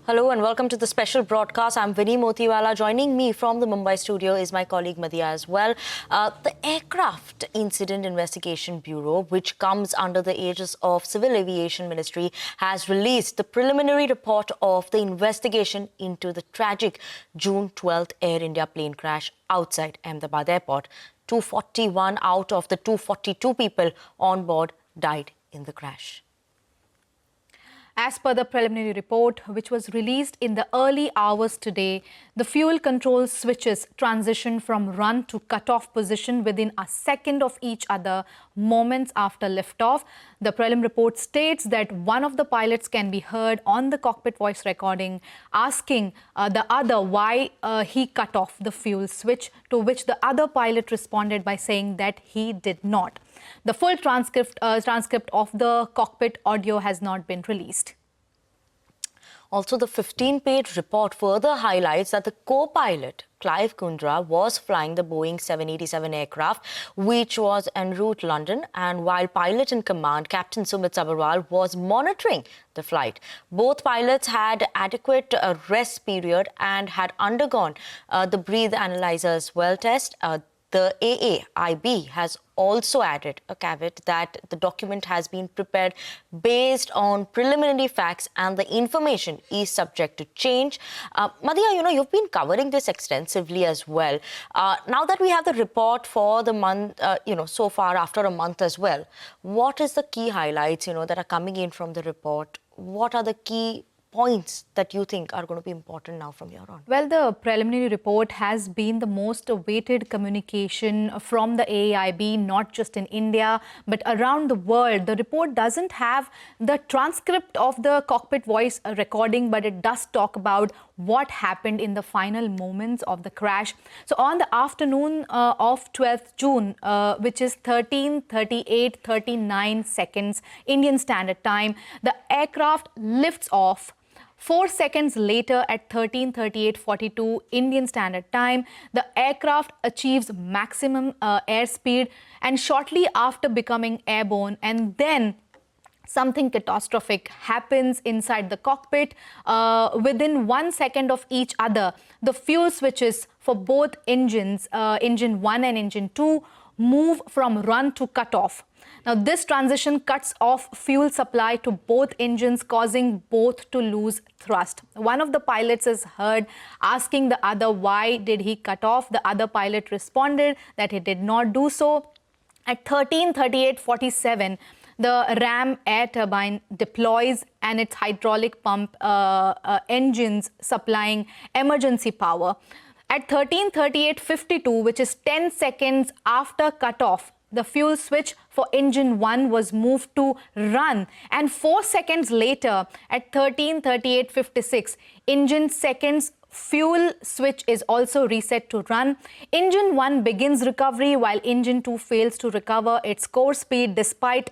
Hello and welcome to the special broadcast. I'm Vinnii Motiwala. Joining me from the Mumbai studio is my colleague Madeeha as well. The Aircraft Incident Investigation Bureau, which comes under the aegis of Civil Aviation Ministry, has released the preliminary report of the investigation into the tragic June 12th Air India plane crash outside Ahmedabad airport. 241 out of the 242 people on board died in the crash. As per the preliminary report, which was released in the early hours today, the fuel control switches transitioned from run to cut-off position within a second of each other, moments after liftoff. The prelim report states that one of the pilots can be heard on the cockpit voice recording asking the other why he cut off the fuel switch, to which the other pilot responded by saying that he did not. The full transcript of the cockpit audio has not been released. Also, the 15-page report further highlights that the co-pilot, Clive Kundra, was flying the Boeing 787 aircraft, which was en route London, and while pilot in command, Captain Sumit Sabharwal, was monitoring the flight. Both pilots had adequate rest period and had undergone the breath analyzer as well test. The AAIB has also added a caveat that the document has been prepared based on preliminary facts and the information is subject to change. Madeeha, you've been covering this extensively as well. Now that we have the report for the month, so far after a month as well, what is the key highlights, that are coming in from the report? What are the key points that you think are going to be important now from here on? Well, the preliminary report has been the most awaited communication from the AAIB, not just in India, but around the world. The report doesn't have the transcript of the cockpit voice recording, but it does talk about what happened in the final moments of the crash. So on the afternoon of 12th June, which is 13:38:39 seconds Indian Standard Time, the aircraft lifts off. 4 seconds later, at 13:38:42 Indian Standard Time, the aircraft achieves maximum airspeed, and shortly after becoming airborne, and then something catastrophic happens inside the cockpit. Within 1 second of each other, the fuel switches for both engines, engine 1 and engine 2, move from run to cut off. Now, this transition cuts off fuel supply to both engines, causing both to lose thrust. One of the pilots is heard asking the other why did he cut off. The other pilot responded that he did not do so. At 13:38:47, the ram air turbine deploys and its hydraulic pump engines supplying emergency power. At 13:38:52, which is 10 seconds after cutoff, the fuel switch for engine 1 was moved to run, and 4 seconds later, at 13:38:56, engine second's fuel switch is also reset to run. Engine 1 begins recovery while engine 2 fails to recover its core speed despite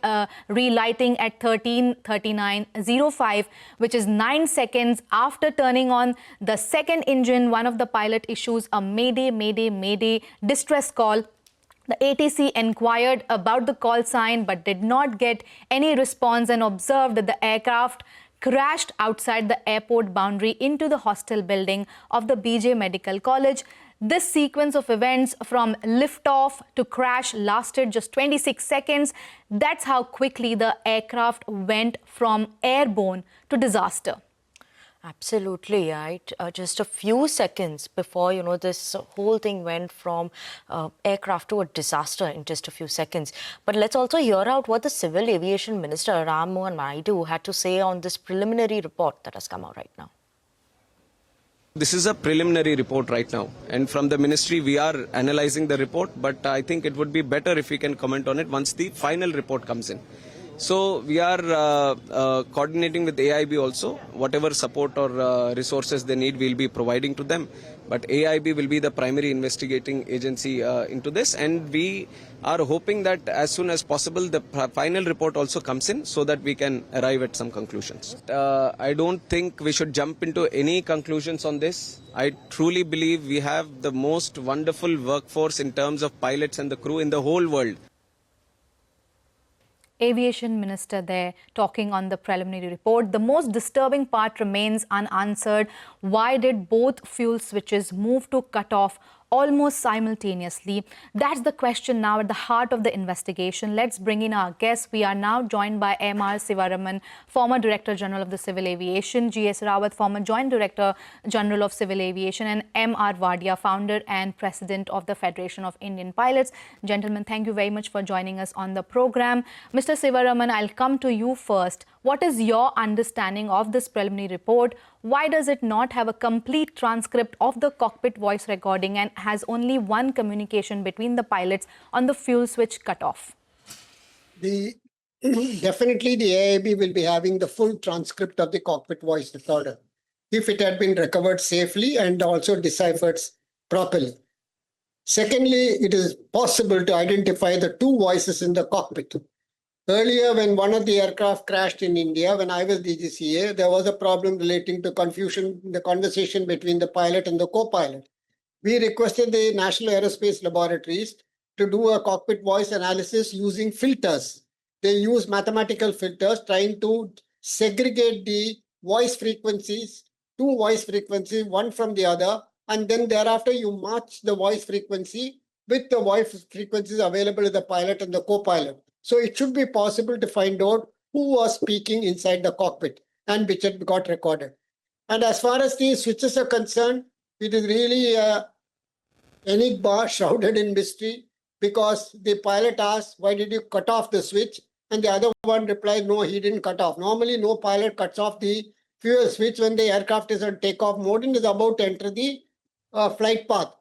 relighting at 13:39:05, which is 9 seconds after turning on the second engine. One of the pilot issues a mayday, mayday, mayday distress call. The ATC inquired about the call sign but did not get any response and observed that the aircraft crashed outside the airport boundary into the hostel building of the BJ Medical College. This sequence of events from liftoff to crash lasted just 26 seconds. That's how quickly the aircraft went from airborne to disaster. Absolutely, right. Just a few seconds before, this whole thing went from aircraft to a disaster in just a few seconds. But let's also hear out what the Civil Aviation Minister, Ram Mohan Naidu, had to say on this preliminary report that has come out right now. This is a preliminary report right now, and from the ministry we are analyzing the report, but I think it would be better if we can comment on it once the final report comes in. So we are coordinating with AIB also. Whatever support or resources they need, we'll be providing to them. But AIB will be the primary investigating agency into this, and we are hoping that as soon as possible the final report also comes in so that we can arrive at some conclusions. I don't think we should jump into any conclusions on this. I truly believe we have the most wonderful workforce in terms of pilots and the crew in the whole world. Aviation Minister there talking on the preliminary report. The most disturbing part remains unanswered. Why did both fuel switches move to cut off almost simultaneously? That's the question now at the heart of the investigation. Let's bring in our guests. We are now joined by M.R. Sivaraman, former Director General of the Civil Aviation, G.S. Rawat, former Joint Director General of Civil Aviation, and M.R. Wadia, founder and President of the Federation of Indian Pilots. Gentlemen, thank you very much for joining us on the program. Mr. Sivaraman, I'll come to you first. What is your understanding of this preliminary report? Why does it not have a complete transcript of the cockpit voice recording and has only one communication between the pilots on the fuel switch cutoff? Definitely the AAIB will be having the full transcript of the cockpit voice recorder if it had been recovered safely and also deciphered properly. Secondly, it is possible to identify the two voices in the cockpit. Earlier, when one of the aircraft crashed in India, when I was DGCA, there was a problem relating to confusion in the conversation between the pilot and the co-pilot. We requested the National Aerospace Laboratories to do a cockpit voice analysis using filters. They use mathematical filters trying to segregate the voice frequencies, two voice frequencies, one from the other, and then thereafter you match the voice frequency with the voice frequencies available to the pilot and the co-pilot. So it should be possible to find out who was speaking inside the cockpit and which had got recorded. And as far as the switches are concerned, it is really an enigma shrouded in mystery, because the pilot asked, why did you cut off the switch? And the other one replied, no, he didn't cut off. Normally, no pilot cuts off the fuel switch when the aircraft is on takeoff mode and is about to enter the flight path.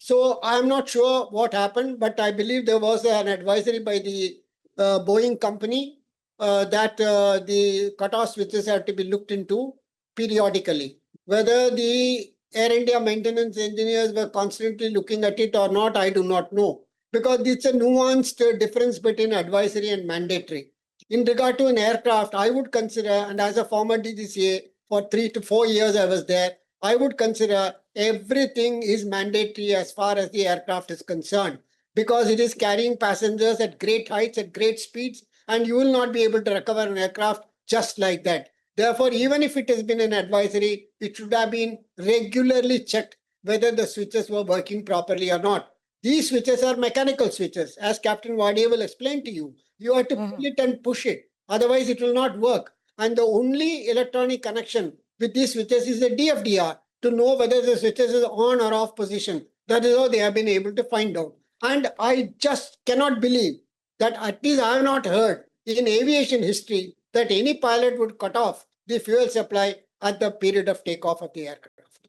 So I'm not sure what happened, but I believe there was an advisory by the Boeing company that the cutoff switches have to be looked into periodically. Whether the Air India maintenance engineers were constantly looking at it or not, I do not know, because it's a nuanced difference between advisory and mandatory. In regard to an aircraft, I would consider, and as a former DGCA for 3 to 4 years I was there, I would consider everything is mandatory as far as the aircraft is concerned, because it is carrying passengers at great heights, at great speeds, and you will not be able to recover an aircraft just like that. Therefore, even if it has been an advisory, it should have been regularly checked whether the switches were working properly or not. These switches are mechanical switches, as Captain Wadia will explain to you. You have to pull it and push it, otherwise it will not work. And the only electronic connection with these switches is the DFDR to know whether the switches is on or off position. That is how they have been able to find out. And I just cannot believe that, at least I have not heard in aviation history, that any pilot would cut off the fuel supply at the period of takeoff of the aircraft.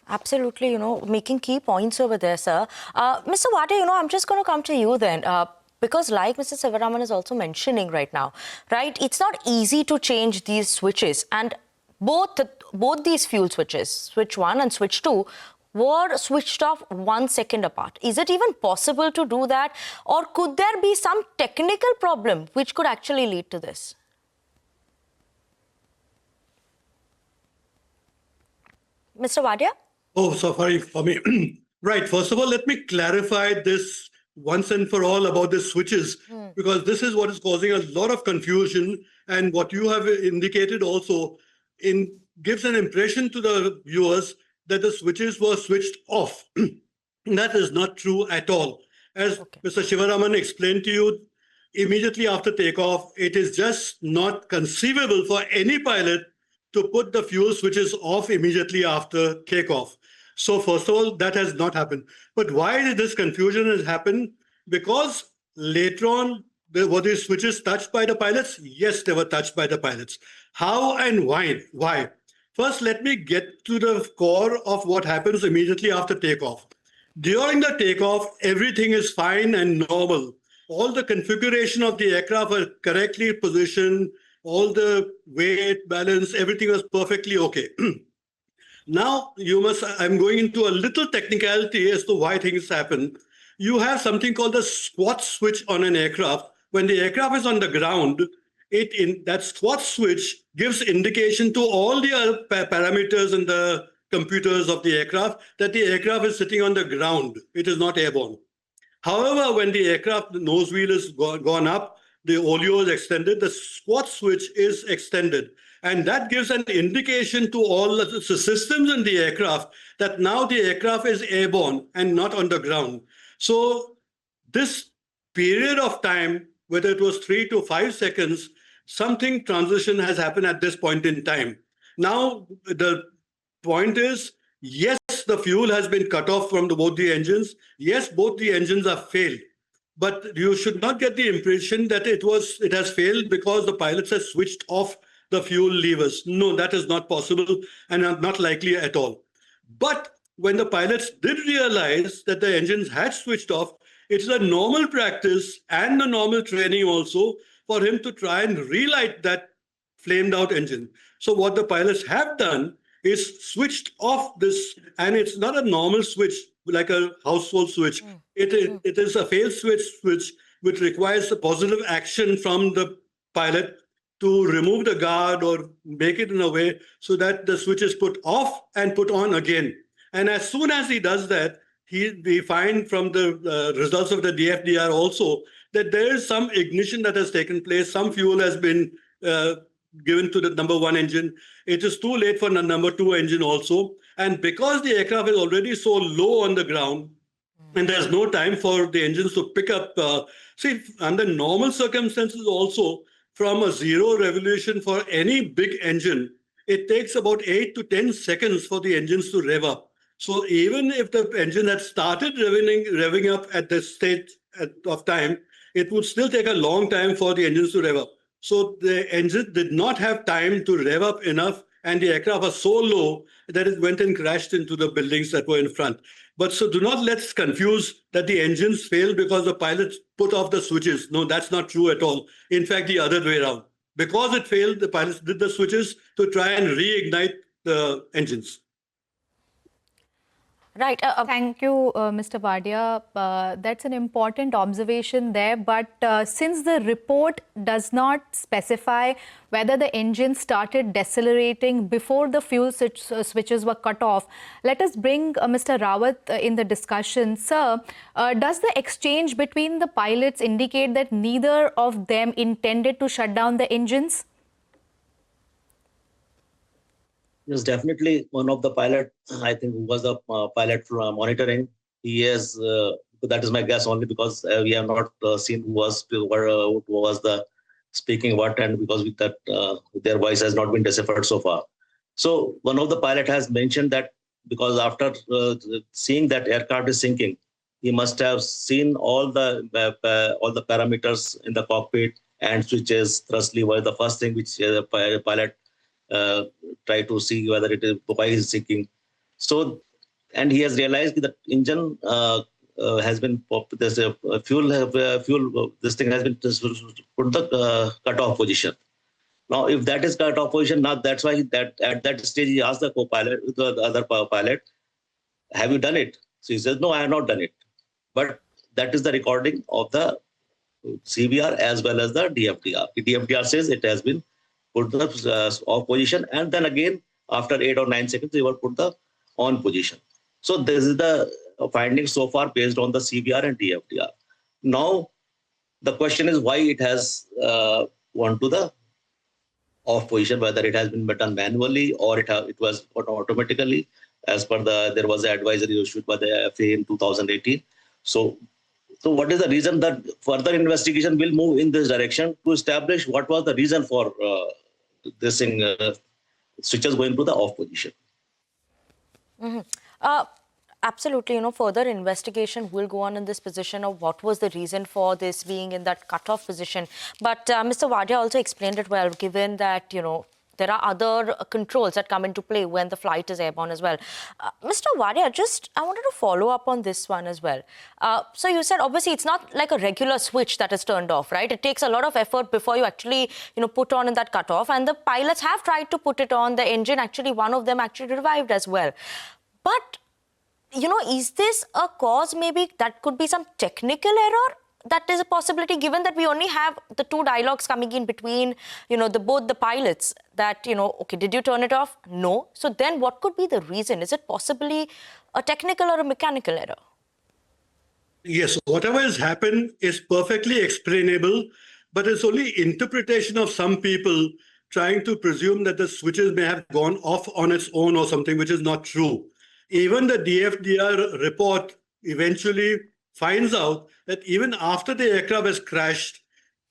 Absolutely, making key points over there, sir. Mr. Wadia, I'm just going to come to you then. Because like Mr. Sivaraman is also mentioning right now, right, it's not easy to change these switches. And both these fuel switches, switch 1 and switch 2, were switched off 1 second apart. Is it even possible to do that? Or could there be some technical problem which could actually lead to this? Mr. Wadia? Oh, so sorry for me. Right. First of all, let me clarify this once and for all about the switches, because this is what is causing a lot of confusion. And what you have indicated also gives an impression to the viewers that the switches were switched off. That is not true at all. As Mr. Sivaraman explained to you, immediately after takeoff, it is just not conceivable for any pilot to put the fuel switches off immediately after takeoff. So first of all, that has not happened. But why did this confusion has happened? Because later on, were these switches touched by the pilots? Yes, they were touched by the pilots. How and why? Why? First, let me get to the core of what happens immediately after takeoff. During the takeoff, everything is fine and normal. All the configuration of the aircraft are correctly positioned, all the weight, balance, everything was perfectly okay. Now, I'm going into a little technicality as to why things happen. You have something called the squat switch on an aircraft. When the aircraft is on the ground, that squat switch gives indication to all the other parameters in the computers of the aircraft that the aircraft is sitting on the ground. It is not airborne. However, when the aircraft nose wheel is gone up, the oleo is extended, the squat switch is extended. And that gives an indication to all the systems in the aircraft that now the aircraft is airborne and not on the ground. So this period of time, whether it was 3 to 5 seconds, something transition has happened at this point in time. Now, the point is, yes, the fuel has been cut off from both the engines. Yes, both the engines are failed. But you should not get the impression that it has failed because the pilots have switched off the fuel levers. No, that is not possible and not likely at all. But when the pilots did realize that the engines had switched off, it's a normal practice and a normal training also for him to try and relight that flamed out engine. So what the pilots have done is switched off this, and it's not a normal switch like a household switch. It is a fail switch which requires a positive action from the pilot to remove the guard or make it in a way so that the switch is put off and put on again. And as soon as he does that, we find from the results of the DFDR also that there is some ignition that has taken place. Some fuel has been given to the number 1 engine. It is too late for the number 2 engine also. And because the aircraft is already so low on the ground, and there's no time for the engines to pick up. See, under normal circumstances also, from a 0 revolution for any big engine, it takes about 8 to 10 seconds for the engines to rev up. So even if the engine had started revving up at this stage of time, it would still take a long time for the engines to rev up. So the engine did not have time to rev up enough, and the aircraft was so low that it went and crashed into the buildings that were in front. But so do not let's confuse that the engines failed because the pilots put off the switches. No, that's not true at all. In fact, the other way around. Because it failed, the pilots did the switches to try and reignite the engines. Right. Thank you, Mr. Wadia. That's an important observation there. But since the report does not specify whether the engine started decelerating before the fuel switches were cut off, let us bring Mr. Rawat in the discussion. Sir, does the exchange between the pilots indicate that neither of them intended to shut down the engines? Yes, definitely one of the pilot, I think, who was the pilot from monitoring. He is, that is my guess only because we have not seen who was the speaking what, and because with that their voice has not been deciphered so far. So one of the pilot has mentioned that because after seeing that aircraft is sinking, he must have seen all the parameters in the cockpit and switches, thrust lever, the first thing which the pilot try to see whether it is why is sinking. So, and he has realized that engine has been this fuel. This thing has been put the cut-off position. Now, if that is cut-off position, now that's why that at that stage he asked the co-pilot, the other pilot, "Have you done it?" So he says, "No, I have not done it." But that is the recording of the CBR as well as the DFDR. The DFDR says it has been put the off position, and then again after 8 or 9 seconds they will put the on position. So this is the findings so far based on the CBR and DFDR. Now the question is why it has gone to the off position, whether it has been done manually or it was automatically as per there was an advisory issued by the FAA in 2018. So what is the reason that further investigation will move in this direction to establish what was the reason for this thing, switches going to the off position? Absolutely, further investigation will go on in this position of what was the reason for this being in that cutoff position. But Mr. Wadia also explained it well, given that, there are other controls that come into play when the flight is airborne as well. Mr. Wadia, I wanted to follow up on this one as well. So you said, obviously, it's not like a regular switch that is turned off, right? It takes a lot of effort before you actually, put on in that cutoff. And the pilots have tried to put it on. The engine, actually, one of them actually revived as well. But, is this a cause maybe that could be some technical error? That is a possibility, given that we only have the two dialogues coming in between, both the pilots that, okay, did you turn it off? No. So then what could be the reason? Is it possibly a technical or a mechanical error? Yes, whatever has happened is perfectly explainable but it's only interpretation of some people trying to presume that the switches may have gone off on its own or something, which is not true. Even the DFDR report eventually finds out that even after the aircraft has crashed,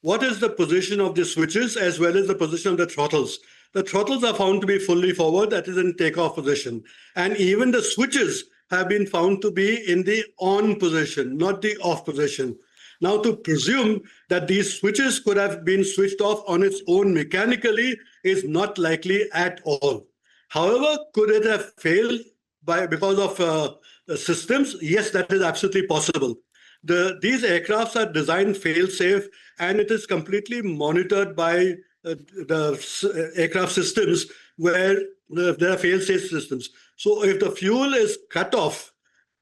what is the position of the switches as well as the position of the throttles? The throttles are found to be fully forward, that is in takeoff position. And even the switches have been found to be in the on position, not the off position. Now, to presume that these switches could have been switched off on its own mechanically is not likely at all. However, could it have failed because of systems? Yes, that is absolutely possible. These aircrafts are designed fail-safe, and it is completely monitored by the aircraft systems where there are fail-safe systems. So if the fuel is cut off,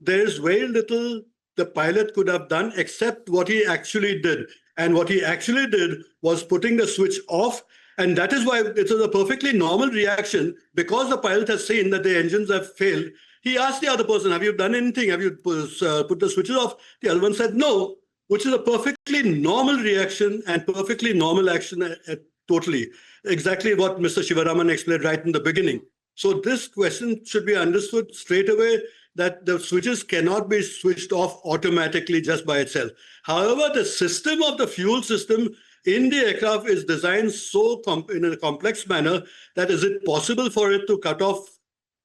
there is very little the pilot could have done except what he actually did. And what he actually did was putting the switch off. And that is why it was a perfectly normal reaction. Because the pilot has seen that the engines have failed, he asked the other person, have you done anything? Have you put the switches off? The other one said no, which is a perfectly normal reaction and perfectly normal action totally. Exactly what Mr. Sivaraman explained right in the beginning. So this question should be understood straight away, that the switches cannot be switched off automatically just by itself. However, the system of the fuel system in the aircraft is designed so in a complex manner that is it possible for it to cut off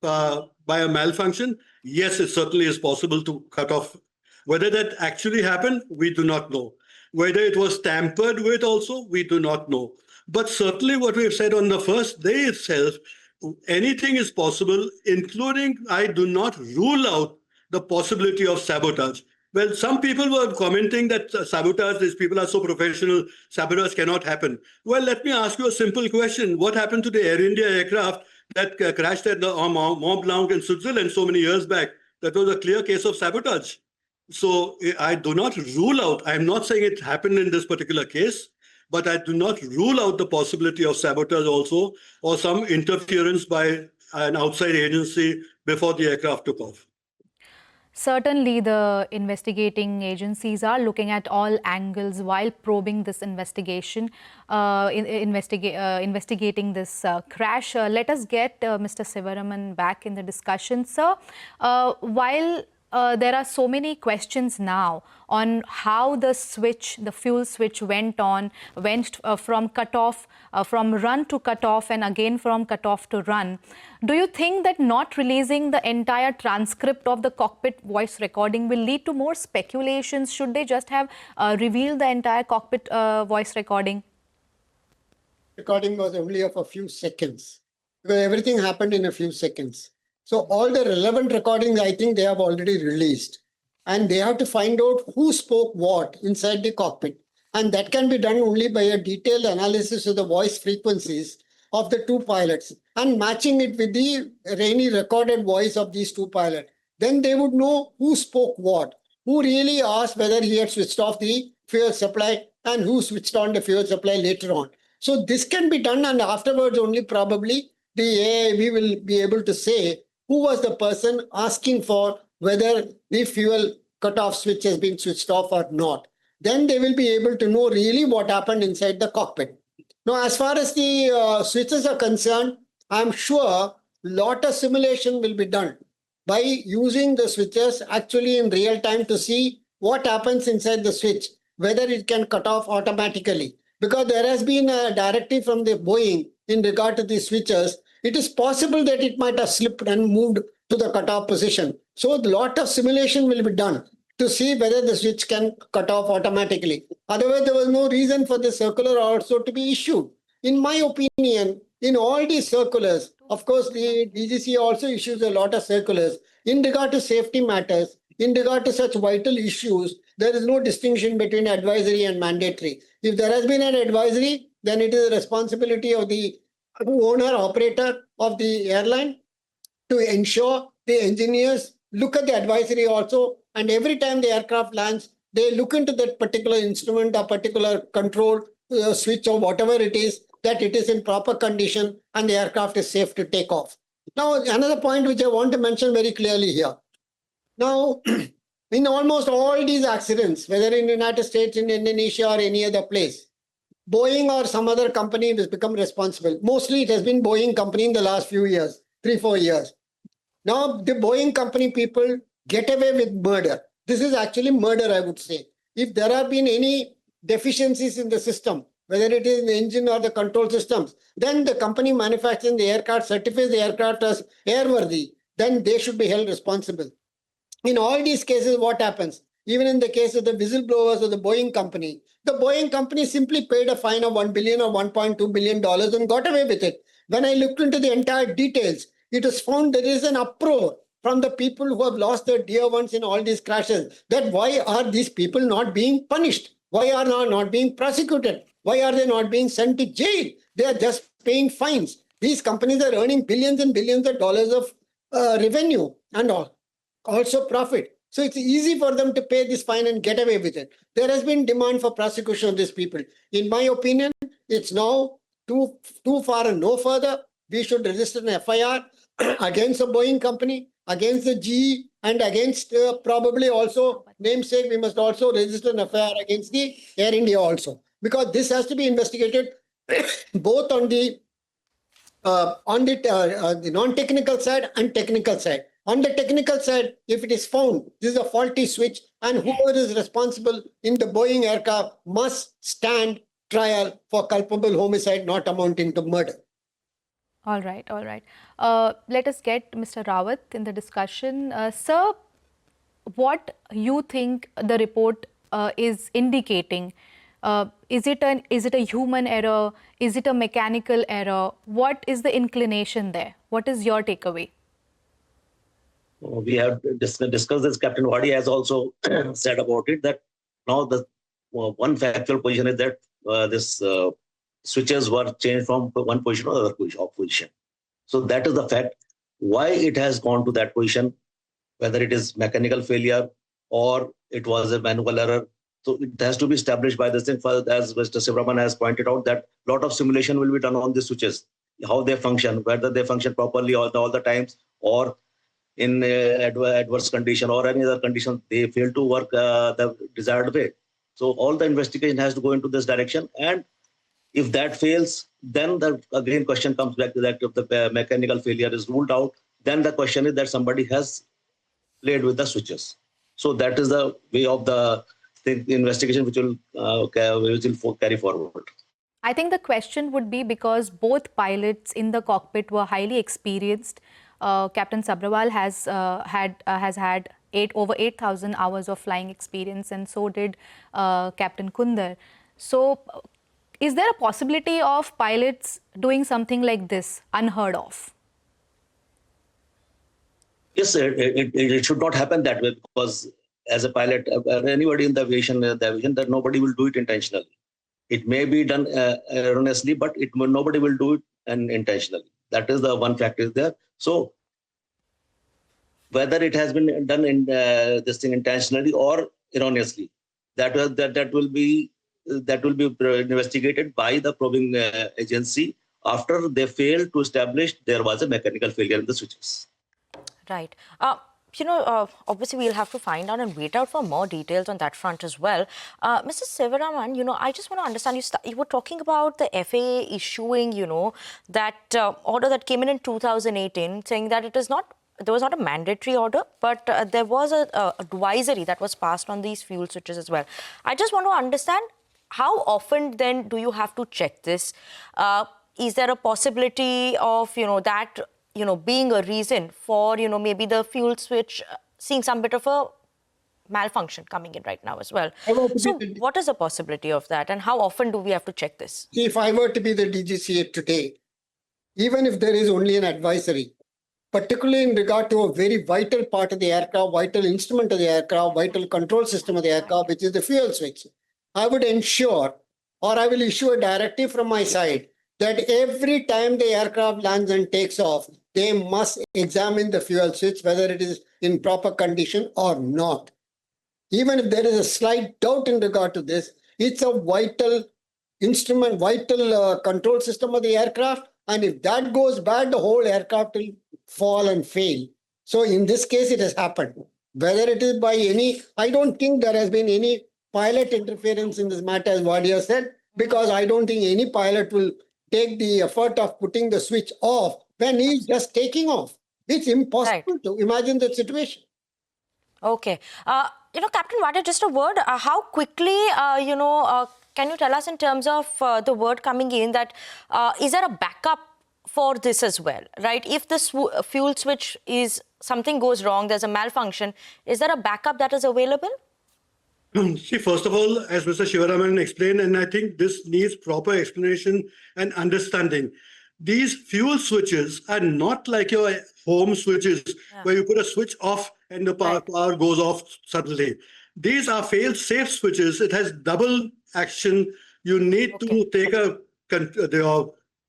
by a malfunction? Yes, it certainly is possible to cut off. Whether that actually happened, we do not know. Whether it was tampered with also, we do not know. But certainly what we've said on the first day itself, anything is possible, including I do not rule out the possibility of sabotage. Well, some people were commenting that sabotage, these people are so professional, sabotage cannot happen. Well, let me ask you a simple question. What happened to the Air India aircraft that crashed at the Mont Blanc in Switzerland so many years back? That was a clear case of sabotage. So I do not rule out, I'm not saying it happened in this particular case, but I do not rule out the possibility of sabotage also, or some interference by an outside agency before the aircraft took off. Certainly, the investigating agencies are looking at all angles while probing this investigation, investigating this crash. Let us get Mr. Sivaraman back in the discussion. Sir, while there are so many questions now on how the switch, the fuel switch went from cutoff, from run to cutoff, and again from cutoff to run. Do you think that not releasing the entire transcript of the cockpit voice recording will lead to more speculations? Should they just have revealed the entire cockpit voice recording? Recording was only of a few seconds, because everything happened in a few seconds. So all the relevant recordings, I think they have already released. And they have to find out who spoke what inside the cockpit. And that can be done only by a detailed analysis of the voice frequencies of the two pilots and matching it with the rainy recorded voice of these two pilots. Then they would know who spoke what, who really asked whether he had switched off the fuel supply and who switched on the fuel supply later on. So this can be done, and afterwards only probably the AAIB will be able to say who was the person asking for whether the fuel cutoff switch has been switched off or not. Then they will be able to know really what happened inside the cockpit. Now, as far as the switches are concerned, I'm sure a lot of simulation will be done by using the switches actually in real time to see what happens inside the switch, whether it can cut off automatically. Because there has been a directive from the Boeing in regard to the switches. It is possible that it might have slipped and moved to the cutoff position. So a lot of simulation will be done to see whether the switch can cut off automatically. Otherwise, there was no reason for the circular also to be issued. In my opinion, in all these circulars, of course, the DGCA also issues a lot of circulars in regard to safety matters, in regard to such vital issues. There is no distinction between advisory and mandatory. If there has been an advisory, then it is the responsibility of the owner, operator of the airline to ensure the engineers look at the advisory also, and every time the aircraft lands, they look into that particular instrument or particular control switch or whatever it is, that it is in proper condition and the aircraft is safe to take off. Now, another point which I want to mention very clearly here. Now, in almost all these accidents, whether in the United States, in Indonesia, or any other place, Boeing or some other company has become responsible. Mostly it has been Boeing company in the last few years, 3-4 years. Now the Boeing company people get away with murder. This is actually murder, I would say. If there have been any deficiencies in the system, whether it is in the engine or the control systems, then the company manufacturing the aircraft certifies the aircraft as airworthy, then they should be held responsible. In all these cases, what happens? Even in the case of the whistleblowers of the Boeing company simply paid a fine of $1 billion or $1.2 billion and got away with it. When I looked into the entire details, it was found there is an uproar from the people who have lost their dear ones in all these crashes, that why are these people not being punished? Why are they not being prosecuted? Why are they not being sent to jail? They are just paying fines. These companies are earning billions and billions of dollars of revenue and also profit. So it's easy for them to pay this fine and get away with it. There has been demand for prosecution of these people. In my opinion, it's now too far and no further. We should register an FIR against the Boeing company, against the GE, and against probably also namesake. We must also register an FIR against the Air India also, because this has to be investigated both on the non-technical side and technical side. On the technical side, if it is found this is a faulty switch, and whoever is responsible in the Boeing aircraft must stand trial for culpable homicide not amounting to murder. All right, all right. Let us get Mr. Rawat in the discussion. Sir, what you think the report is indicating? Is it a human error? Is it a mechanical error? What is the inclination there? What is your takeaway? We have discussed this. Captain Wadia has also said about it, that now the one factual position is that this switches were changed from one position to another position. So that is the fact. Why it has gone to that position, whether it is mechanical failure or it was a manual error. So it has to be established by this thing. As Mr. Sivaraman has pointed out, that a lot of simulation will be done on the switches, how they function, whether they function properly all the times, or in adverse condition or any other condition, they fail to work the desired way. So all the investigation has to go into this direction. And if that fails, then the again question comes back to that. If the mechanical failure is ruled out, then the question is that somebody has played with the switches. So that is the way of the investigation which will carry forward. I think the question would be, because both pilots in the cockpit were highly experienced. Captain Sabrawal has had over 8,000 hours of flying experience, and so did Captain Kundar. So, is there a possibility of pilots doing something like this, unheard of? Yes, it should not happen that way, because as a pilot, anybody in the aviation, that nobody will do it intentionally. It may be done erroneously, but nobody will do it intentionally. That is the one fact is there. So whether it has been done in this thing intentionally or erroneously, that will be investigated by the probing agency after they fail to establish there was a mechanical failure in the switches. Right. Obviously we'll have to find out and wait out for more details on that front as well. Mr. Sivaraman, I just want to understand, you were talking about the FAA issuing, that order that came in 2018, saying that there was not a mandatory order, but there was an advisory that was passed on these fuel switches as well. I just want to understand, how often then do you have to check this? Is there a possibility of, that being a reason for, maybe the fuel switch seeing some bit of a malfunction coming in right now as well? So what is the possibility of that, and how often do we have to check this? If I were to be the DGCA today, even if there is only an advisory, particularly in regard to a very vital part of the aircraft, vital instrument of the aircraft, vital control system of the aircraft, which is the fuel switch, I would ensure, or I will issue a directive from my side, that every time the aircraft lands and takes off, they must examine the fuel switch, whether it is in proper condition or not. Even if there is a slight doubt in regard to this, it's a vital instrument, vital control system of the aircraft. And if that goes bad, the whole aircraft will fall and fail. So in this case, it has happened. Whether it is by I don't think there has been any pilot interference in this matter, as Wadia said. because I don't think any pilot will take the effort of putting the switch off when he's just taking off. It's impossible to imagine that situation. Okay. Captain Wadia, just a word. How quickly, can you tell us in terms of the word coming in that is there a backup for this as well, right? If this fuel switch is something goes wrong, there's a malfunction, is there a backup that is available? See, first of all, as Mr. Sivaraman explained, and I think this needs proper explanation and understanding. These fuel switches are not like your home switches where you put a switch off and the power goes off suddenly. These are fail-safe switches. It has double action. You need to take the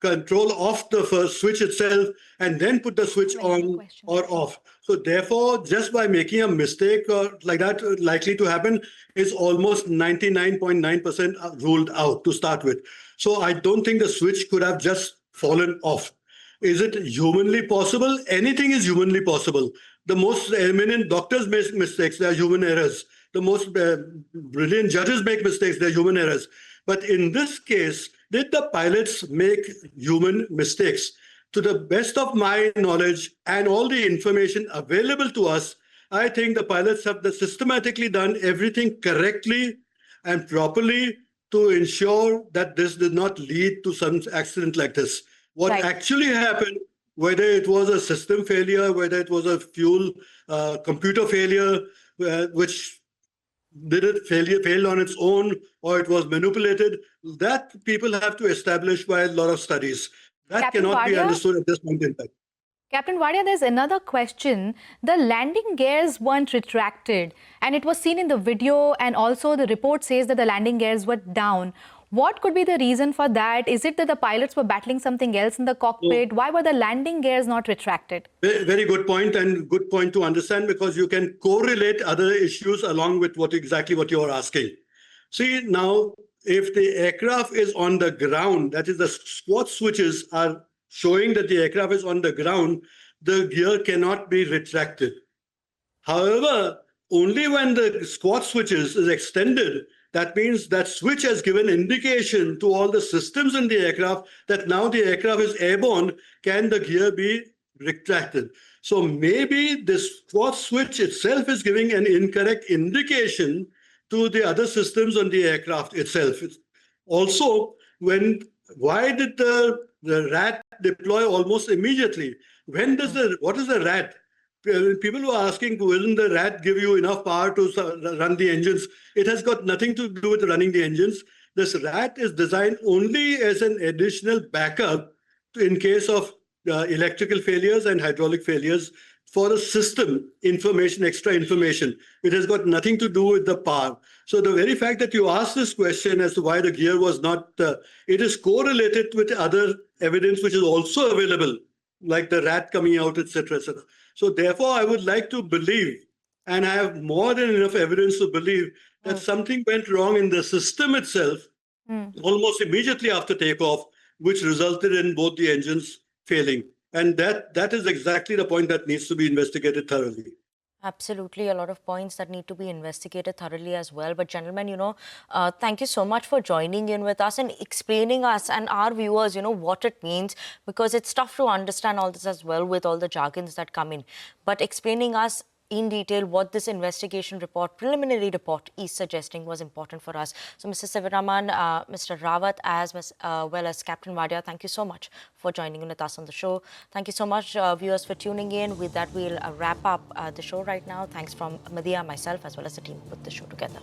control off the first switch itself and then put the switch on or off. So therefore, just by making a mistake like that likely to happen is almost 99.9% ruled out to start with. So I don't think the switch could have just fallen off. Is it humanly possible? Anything is humanly possible. The most eminent doctors make mistakes, they are human errors. The most brilliant judges make mistakes, they're human errors. But in this case, did the pilots make human mistakes? To the best of my knowledge and all the information available to us, I think the pilots have systematically done everything correctly and properly to ensure that this did not lead to some accident like this. What actually happened, whether it was a system failure, whether it was a fuel computer failure, which did it fail on its own, or it was manipulated, that people have to establish by a lot of studies. That Captain cannot be Wadia? understood at this point in time. Captain Wadia, there's another question. The landing gears weren't retracted, and it was seen in the video, and also the report says that the landing gears were down. What could be the reason for that? Is it that the pilots were battling something else in the cockpit? Why were the landing gears not retracted? Very good point, and good point to understand, because you can correlate other issues along with exactly what you are asking. See, now, if the aircraft is on the ground, that is the squat switches are showing that the aircraft is on the ground, the gear cannot be retracted. However, only when the squat switches is extended, that means that switch has given indication to all the systems in the aircraft that now the aircraft is airborne, can the gear be retracted? So maybe this squat switch itself is giving an incorrect indication to the other systems on the aircraft itself. Also, why did the RAT deploy almost immediately? What is the RAT? People who are asking, will the RAT give you enough power to run the engines? It has got nothing to do with running the engines. This RAT is designed only as an additional backup in case of electrical failures and hydraulic failures for the system information, extra information. It has got nothing to do with the power. So the very fact that you asked this question as to why the gear was not, it is correlated with other evidence which is also available, like the RAT coming out, etc., etc. So therefore, I would like to believe, and I have more than enough evidence to believe, that something went wrong in the system itself almost immediately after takeoff, which resulted in both the engines failing. And that is exactly the point that needs to be investigated thoroughly. Absolutely, a lot of points that need to be investigated thoroughly as well. But gentlemen, thank you so much for joining in with us and explaining us and our viewers, what it means, because it's tough to understand all this as well with all the jargons that come in. But explaining us in detail what this investigation report, preliminary report, is suggesting was important for us. So, Mr. Sivaraman, Mr. Rawat, as well as Captain Wadia, thank you so much for joining with us on the show. Thank you so much, viewers, for tuning in. With that, we'll wrap up the show right now. Thanks from Madeeha, myself, as well as the team who put the show together.